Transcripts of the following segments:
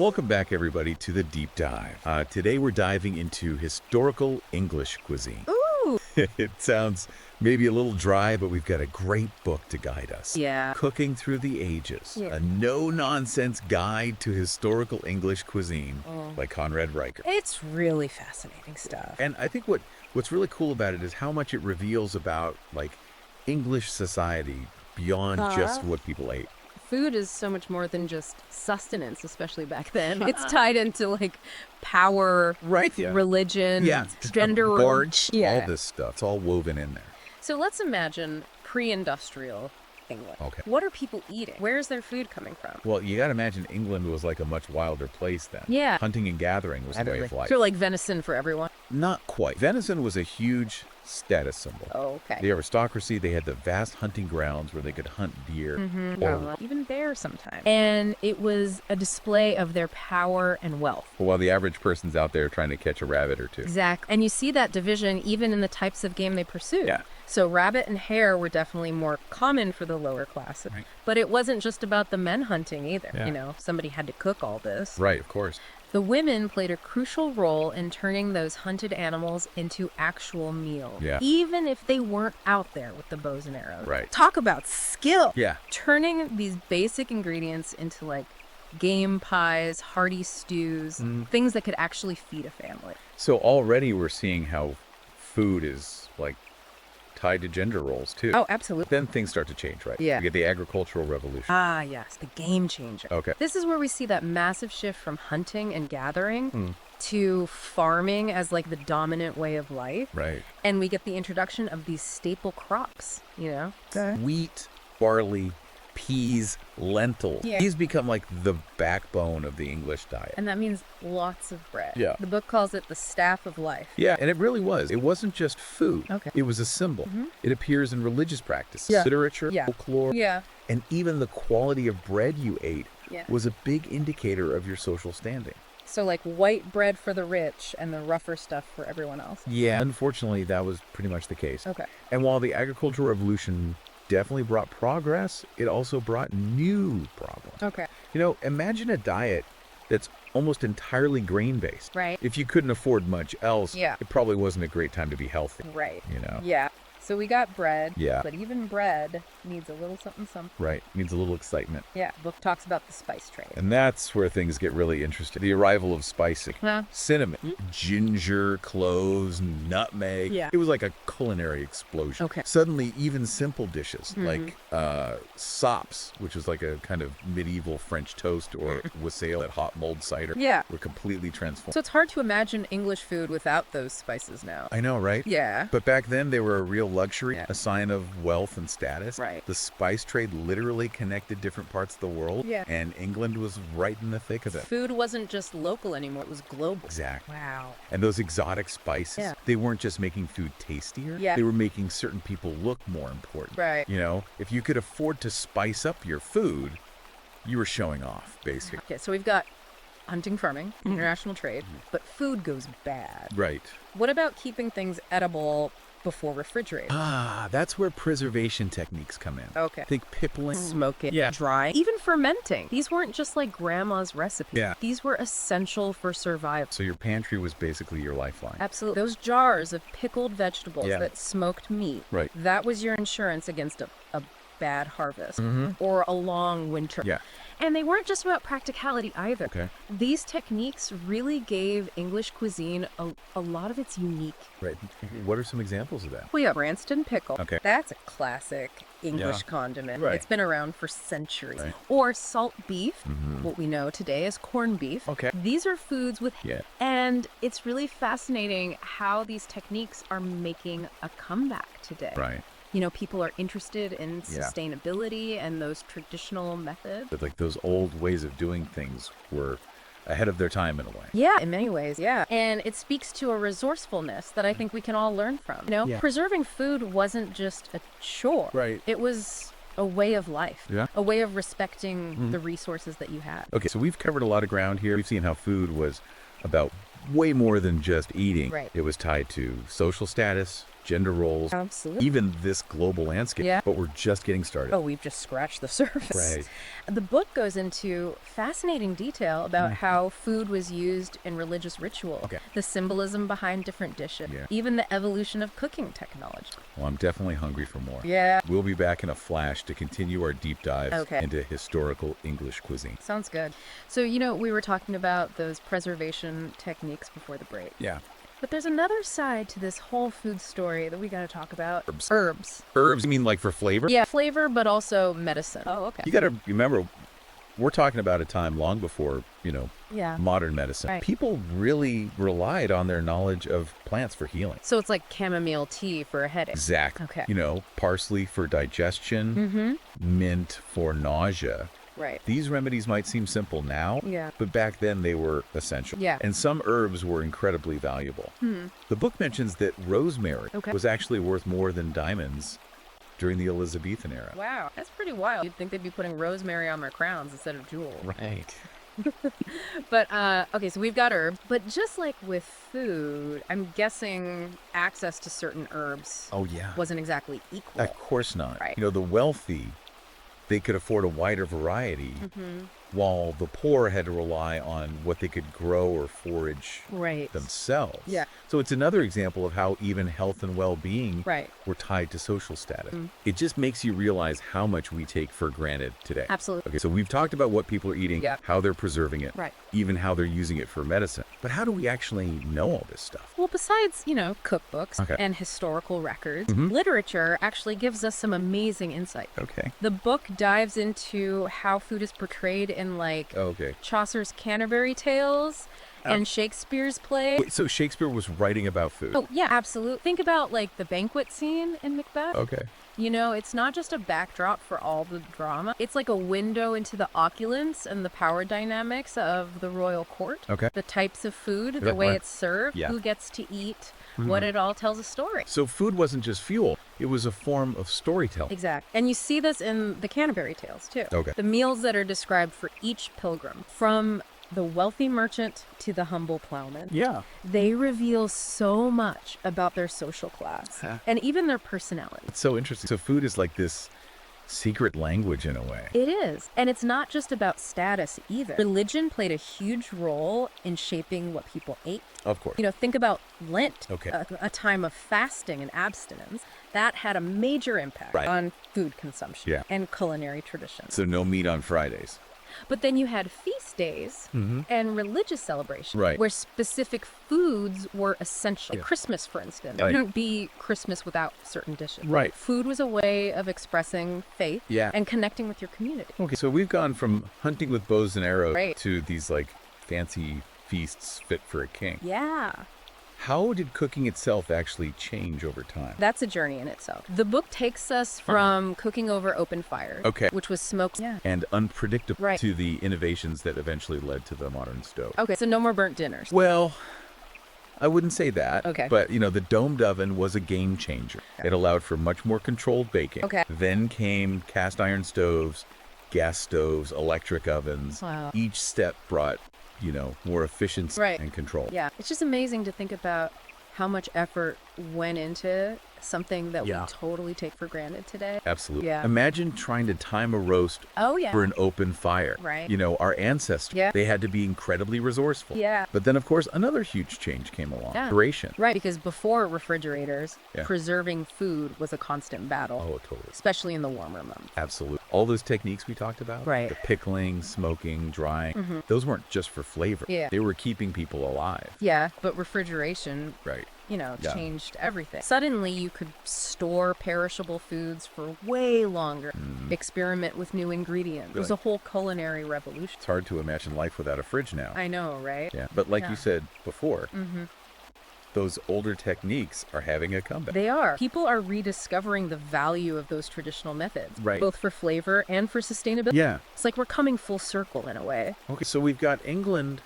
Welcome back, everybody, to the Deep Dive. Today we're diving into historical English cuisine. Ooh! It sounds maybe a little dry, but we've got a great book to guide us. Yeah. Cooking Through the Ages, Yeah. a no-nonsense guide to historical English cuisine by Conrad Riker. It's really fascinating stuff. And I think what's really cool about it is how much it reveals about, like, English society beyond just what people ate. Food is so much more than just sustenance, especially back then. It's tied into like power, Right, yeah. religion, gender Gorge, Yeah. all this stuff. It's all woven in there. So let's imagine pre-industrial England. Okay. What are people eating? Where's their food coming from? Well, you got to imagine England was like a much wilder place then. Yeah. Hunting and gathering was the way of life. So like venison for everyone. Not quite. Venison was a huge status symbol. Oh, okay. The aristocracy, they had the vast hunting grounds where they could hunt deer. Or, Even bears sometimes. And it was a display of their power and wealth. while the average person's out there trying to catch a rabbit or two. Exactly. And you see that division even in the types of game they pursued. Yeah. So rabbit and hare were definitely more common for the lower classes. Right. But it wasn't just about the men hunting either. Yeah. You know, somebody had to cook all this. Right, of course. The women played a crucial role in turning those hunted animals into actual meals. Yeah. Even if they weren't out there with the bows and arrows. Right. Talk about skill. Yeah. Turning these basic ingredients into like game pies, hearty stews, things that could actually feed a family. So already we're seeing how food is, like, tied to gender roles, too. Oh, absolutely. Then things start to change, right? Yeah. You get the agricultural revolution. Ah, yes, the game changer. Okay. This is where we see that massive shift from hunting and gathering to farming as like the dominant way of life. Right. And we get the introduction of these staple crops, you know? Wheat, barley, peas, lentils. Yeah. These become like the backbone of the English diet. And that means lots of bread. Yeah. The book calls it the staff of life. Yeah, and it really was. It wasn't just food. Okay. It was a symbol. It appears in religious practice, Yeah. literature, Yeah. folklore, Yeah. and even the quality of bread you ate Yeah. was a big indicator of your social standing. So like white bread for the rich and the rougher stuff for everyone else. Yeah, unfortunately, that was pretty much the case. Okay. And while the agricultural revolution definitely brought progress, it also brought new problems. Okay. You know, imagine a diet that's almost entirely grain-based. Right. If you couldn't afford much else, Yeah. it probably wasn't a great time to be healthy. Right. You know? Yeah. So we got bread. Yeah. But even bread needs a little something something. Right. Needs a little excitement. Yeah. Book talks about the spice trade. And that's where things get really interesting. The arrival of spices. Huh? Cinnamon, ginger, cloves, nutmeg. Yeah. It was like a culinary explosion. Okay. Suddenly, even simple dishes like sops, which is like a kind of medieval French toast, or wassail at hot mulled cider, Yeah. were completely transformed. So it's hard to imagine English food without those spices now. I know, right? Yeah. But back then, they were a real luxury, Yeah. a sign of wealth and status. Right. The spice trade literally connected different parts of the world. Yeah. And England was right in the thick of it. Food wasn't just local anymore, it was global. Exactly. Wow. And those exotic spices, Yeah. they weren't just making food tastier. Yeah. They were making certain people look more important. Right. You know, if you could afford to spice up your food, you were showing off, basically. Okay, so we've got hunting, farming, international trade, but food goes bad. Right. What about keeping things edible before refrigerating? Ah, that's where preservation techniques come in. Okay. Think pickling. Smoke it, Yeah. dry, even fermenting. These weren't just like grandma's recipes. Yeah. These were essential for survival. So your pantry was basically your lifeline. Absolutely. Those jars of pickled vegetables Yeah. that smoked meat, Right. that was your insurance against a bad harvest or a long winter. Yeah. And they weren't just about practicality either. Okay. These techniques really gave English cuisine a lot of its unique. Right. What are some examples of that? We have Branston pickle. Okay. That's a classic English Yeah. condiment. Right. It's been around for centuries. Right. Or salt beef, what we know today as corned beef. Okay. These are foods with... Yeah. And it's really fascinating how these techniques are making a comeback today. Right. You know, people are interested in Yeah. sustainability and those traditional methods. But like those old ways of doing things were ahead of their time in a way. Yeah, in many ways, yeah. And it speaks to a resourcefulness that I think we can all learn from. You know, Yeah. preserving food wasn't just a chore. Right. It was a way of life. Yeah. A way of respecting the resources that you had. Okay, so we've covered a lot of ground here. We've seen how food was about way more than just eating. Right. It was tied to social status, gender roles, Absolutely. even this global landscape. Yeah. But we're just getting started. Oh, we've just scratched the surface. Right. The book goes into fascinating detail about how food was used in religious ritual, Okay. the symbolism behind different dishes, Yeah. even the evolution of cooking technology. Well, I'm definitely hungry for more. Yeah. We'll be back in a flash to continue our deep dive Okay. into historical English cuisine. Sounds good. So, we were talking about those preservation techniques before the break. Yeah. But there's another side to this whole food story that we got to talk about. Herbs. Herbs. Herbs, you mean like for flavor? Yeah, flavor, but also medicine. Oh, okay. You got to remember, we're talking about a time long before, Yeah. modern medicine. Right. People really relied on their knowledge of plants for healing. So it's like chamomile tea for a headache. Exactly. Okay. Parsley for digestion, mint for nausea. Right. These remedies might seem simple now, Yeah. but back then they were essential. Yeah. And some herbs were incredibly valuable. The book mentions that rosemary Okay. was actually worth more than diamonds during the Elizabethan era. Wow, that's pretty wild. You'd think they'd be putting rosemary on their crowns instead of jewels. Right. But, okay, so we've got herbs. But just like with food, I'm guessing access to certain herbs Oh, yeah. wasn't exactly equal. Of course not. Right. The wealthy, they could afford a wider variety, while the poor had to rely on what they could grow or forage Right. themselves. Yeah. So it's another example of how even health and well-being Right. were tied to social status. It just makes you realize how much we take for granted today. Absolutely. Okay, so we've talked about what people are eating, Yeah. how they're preserving it, Right. even how they're using it for medicine. But how do we actually know all this stuff? Well, besides, cookbooks Okay. and historical records, literature actually gives us some amazing insight. Okay. The book dives into how food is portrayed in, like, Okay. Chaucer's Canterbury Tales and Shakespeare's play. Wait, so Shakespeare was writing about food? Oh, yeah, absolutely. Think about, like, the banquet scene in Macbeth. Okay. It's not just a backdrop for all the drama. It's like a window into the opulence and the power dynamics of the royal court. Okay. The types of food, the Right, way right. it's served, Yeah. who gets to eat, what it all tells a story. So food wasn't just fuel, it was a form of storytelling. Exactly. And you see this in the Canterbury Tales, too. Okay. The meals that are described for each pilgrim, from the wealthy merchant to the humble plowman. Yeah. They reveal so much about their social class and even their personality. It's so interesting. So food is like this secret language in a way. It is. And it's not just about status either. Religion played a huge role in shaping what people ate. Of course. Think about Lent, Okay. a time of fasting and abstinence. That had a major impact Right. on food consumption Yeah. and culinary traditions. So no meat on Fridays. But then you had feast days and religious celebrations Right. where specific foods were essential. Like Christmas, for instance. Right. It couldn't be Christmas without certain dishes. Right. Food was a way of expressing faith Yeah. and connecting with your community. Okay, so we've gone from hunting with bows and arrows Right. to these like fancy feasts fit for a king. Yeah. How did cooking itself actually change over time? That's a journey in itself. The book takes us from cooking over open fire, Okay. which was smoked. Yeah. And unpredictable Right. to the innovations that eventually led to the modern stove. Okay, so no more burnt dinners. Well, I wouldn't say that. Okay. But, the domed oven was a game changer. It allowed for much more controlled baking. Okay. Then came cast iron stoves, gas stoves, electric ovens. Wow. Each step brought, more efficiency Right. and control. Yeah, it's just amazing to think about how much effort went into something that Yeah. we totally take for granted today. Absolutely. Yeah. Imagine trying to time a roast Oh, yeah. for an open fire. Right. Our ancestors, Yeah. they had to be incredibly resourceful. Yeah. But then, of course, another huge change came along. Yeah. Duration. Right, because before refrigerators, Yeah. preserving food was a constant battle, Oh, totally. especially in the warmer months. Absolutely. All those techniques we talked about, Right. the pickling, smoking, drying, those weren't just for flavor. Yeah. They were keeping people alive. Yeah, but refrigeration, Right. Yeah. changed everything. Suddenly, you could store perishable foods for way longer, experiment with new ingredients. It was a Really? whole culinary revolution. It's hard to imagine life without a fridge now. I know, right? Yeah. But like Yeah. you said before, those older techniques are having a comeback. They are. People are rediscovering the value of those traditional methods, Right. both for flavor and for sustainability. Yeah. It's like we're coming full circle in a way. Okay, so we've got England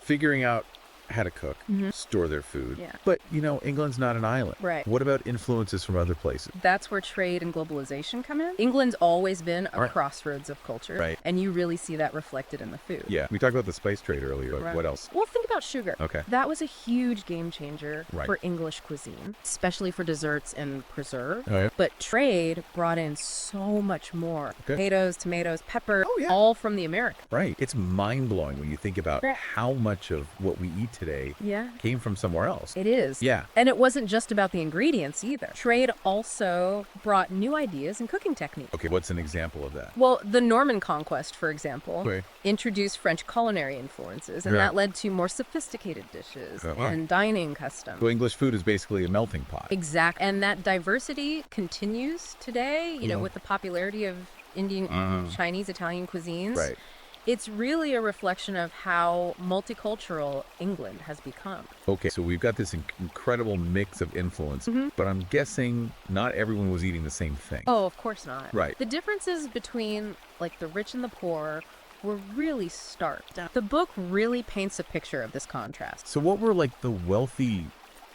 figuring out how to cook, store their food. Yeah. But, England's not an island. Right. What about influences from other places? That's where trade and globalization come in. England's always been a Right. crossroads of culture. Right. And you really see that reflected in the food. Yeah. We talked about the spice trade earlier. But Right. what else? Well, think about sugar. Okay. That was a huge game changer Right. for English cuisine, especially for desserts and preserve. Oh, yeah. But trade brought in so much more. Okay. Potatoes, tomatoes, pepper, Oh, yeah. all from the Americas. Right. It's mind-blowing when you think about Right. how much of what we eat today Yeah. came from somewhere else. It is. Yeah. And it wasn't just about the ingredients either. Trade also brought new ideas and cooking techniques. Okay, what's an example of that? Well, the Norman conquest, for example, Okay. introduced French culinary influences, and Yeah. that led to more sophisticated dishes Wow. and dining customs. So English food is basically a melting pot. Exact. And that diversity continues today, you know, with the popularity of Indian, Chinese, Italian cuisines. Right. It's really a reflection of how multicultural England has become. Okay, so we've got this incredible mix of influence, but I'm guessing not everyone was eating the same thing. Oh, of course not. Right. The differences between like the rich and the poor were really stark. The book really paints a picture of this contrast. So what were like the wealthy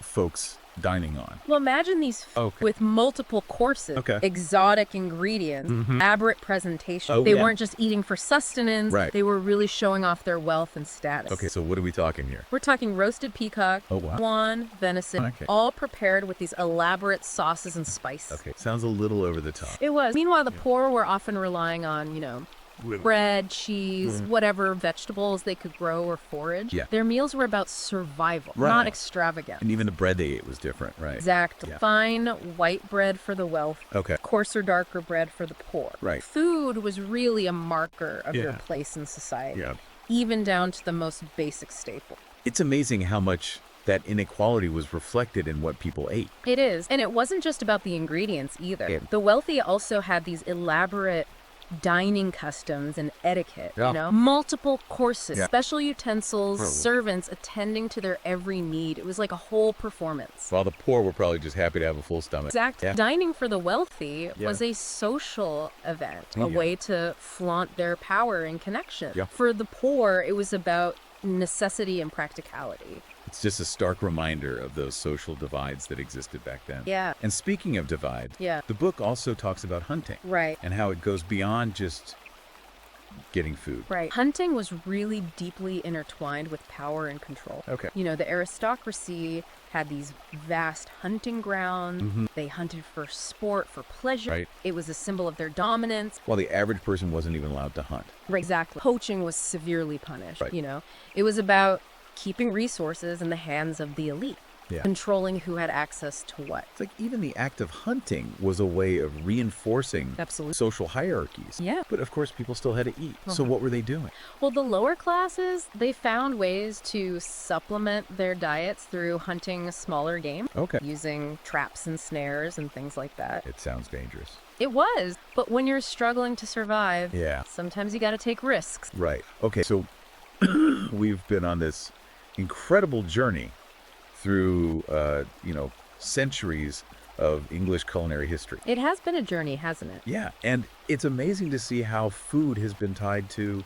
folks dining on? Well, imagine these Okay. with multiple courses, Okay. exotic ingredients, elaborate presentation. Oh, They yeah. weren't just eating for sustenance. Right. They were really showing off their wealth and status. Okay, so what are we talking here? We're talking roasted peacock, Oh, wow. swan, venison, Okay. all prepared with these elaborate sauces and spice. Okay, sounds a little over the top. It was. Meanwhile, the poor were often relying on, you know, bread, cheese, whatever vegetables they could grow or forage. Yeah. Their meals were about survival, Right. not extravagant. And even the bread they ate was different, right? Exactly. Yeah. Fine white bread for the wealth, Okay. coarser, darker bread for the poor. Right. Food was really a marker of your Yeah. place in society, Yeah. even down to the most basic staple. It's amazing how much that inequality was reflected in what people ate. It is. And it wasn't just about the ingredients either. Yeah. The wealthy also had these elaborate dining customs and etiquette, Yeah. you know, multiple courses, Yeah. special utensils, servants attending to their every need. It was like a whole performance. While the poor were probably just happy to have a full stomach. Exactly. Yeah. Dining for the wealthy Yeah. was a social event, a Yeah. way to flaunt their power and connection. Yeah. For the poor, it was about necessity and practicality. It's just a stark reminder of those social divides that existed back then. Yeah. And speaking of divide, Yeah. the book also talks about hunting Right. and how it goes beyond just getting food. Right. Hunting was really deeply intertwined with power and control. Okay. You know, the aristocracy had these vast hunting grounds. They hunted for sport, for pleasure. Right. It was a symbol of their dominance. While the average person wasn't even allowed to hunt. Right. Exactly. Poaching was severely punished. Right. You know, it was about keeping resources in the hands of the elite, Yeah. controlling who had access to what. It's like even the act of hunting was a way of reinforcing Absolutely. social hierarchies. Yeah. But of course, people still had to eat. So what were they doing? Well, the lower classes, they found ways to supplement their diets through hunting smaller game, Okay. using traps and snares and things like that. It sounds dangerous. It was, but when you're struggling to survive, Yeah. sometimes you got to take risks. Right. Okay. So we've been on this incredible journey through, centuries of English culinary history. It has been a journey, hasn't it? Yeah. And it's amazing to see how food has been tied to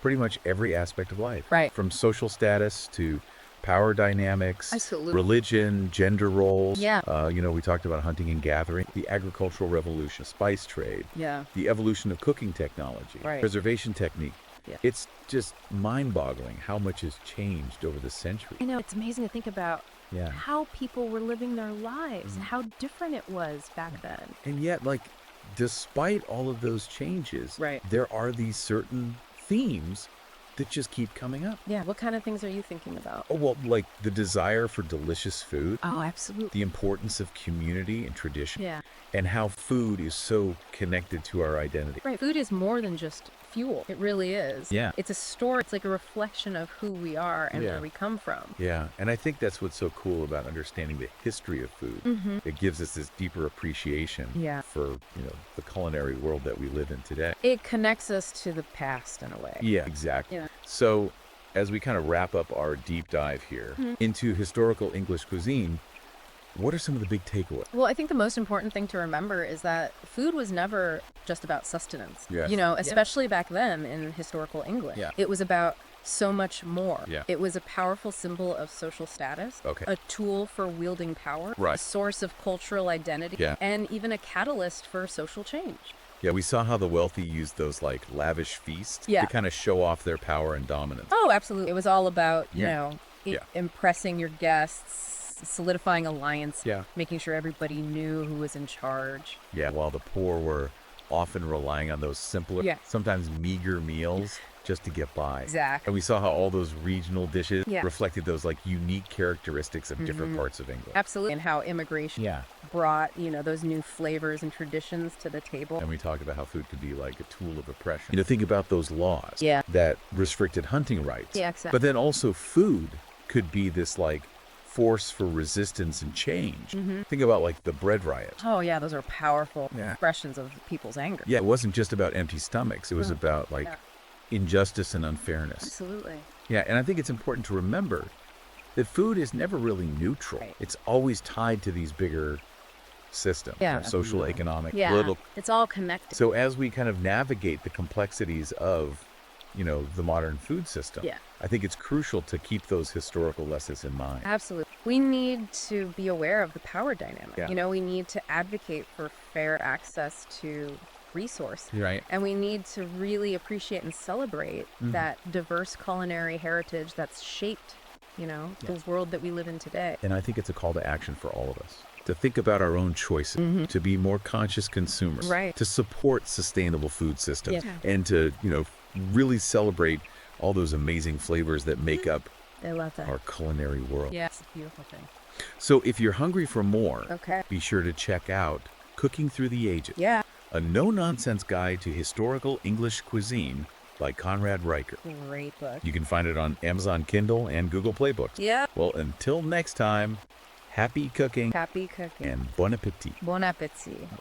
pretty much every aspect of life. Right. From social status to power dynamics, Absolutely. religion, gender roles. Yeah. We talked about hunting and gathering, the agricultural revolution, spice trade, Yeah. the evolution of cooking technology, Right. preservation technique. Yeah. It's just mind-boggling how much has changed over the century. I know, it's amazing to think about Yeah. how people were living their lives, how different it was back then. And yet, despite all of those changes, Right. there are these certain themes that just keep coming up. Yeah. What kind of things are you thinking about? Oh, well, like the desire for delicious food, Oh, absolutely. the importance of community and tradition, Yeah. and how food is so connected to our identity. Right. Food is more than just fuel. It really is. Yeah. It's a story. It's like a reflection of who we are and Yeah. where we come from. Yeah, and I think that's what's so cool about understanding the history of food. It gives us this deeper appreciation Yeah. for, the culinary world that we live in today. It connects us to the past in a way. Yeah, exactly. Yeah. So, as we kind of wrap up our deep dive here into historical English cuisine, what are some of the big takeaways? Well, I think the most important thing to remember is that food was never just about sustenance. Yes. You know, especially back then in historical England. Yeah. It was about so much more. Yeah. It was a powerful symbol of social status, Okay. a tool for wielding power, Right. a source of cultural identity, Yeah. and even a catalyst for social change. Yeah, we saw how the wealthy used those like lavish feasts Yeah. to kind of show off their power and dominance. Oh, absolutely. It was all about, you Yeah. know, Yeah. impressing your guests, solidifying alliance, Yeah. making sure everybody knew who was in charge. Yeah, while the poor were often relying on those simpler, Yeah. sometimes meager meals just to get by. Exactly. And we saw how all those regional dishes Yeah. reflected those like unique characteristics of different parts of England. Absolutely. And how immigration Yeah. brought, you know, those new flavors and traditions to the table. And we talked about how food could be like a tool of oppression. You know, think about those laws Yeah. that restricted hunting rights. Yeah, exactly. But then also food could be this like force for resistance and change. Think about like the bread riot. Oh, yeah, those are powerful Yeah. expressions of people's anger. Yeah, it wasn't just about empty stomachs. It was about like Yeah. injustice and unfairness. Absolutely. Yeah, and I think it's important to remember that food is never really neutral. Right. It's always tied to these bigger systems, Yeah. social, economic, Yeah, political. it's all connected. So as we kind of navigate the complexities of, you know, the modern food system, Yeah. I think it's crucial to keep those historical lessons in mind. Absolutely. We need to be aware of the power dynamic. Yeah. You know, we need to advocate for fair access to resource. Right. And we need to really appreciate and celebrate that diverse culinary heritage that's shaped, you know, the world that we live in today. And I think it's a call to action for all of us to think about our own choices, to be more conscious consumers, Right. to support sustainable food systems, Yeah. and to, you know, really celebrate all those amazing flavors that make up I love that. our culinary world. Yeah, it's a beautiful thing. So if you're hungry for more, Okay. be sure to check out Cooking Through the Ages, Yeah. a no-nonsense guide to historical English cuisine by Conrad Riker. Great book. You can find it on Amazon Kindle and Google Play Books. Yeah. Well, until next time, happy cooking Happy cooking. and bon appetit. Bon appetit.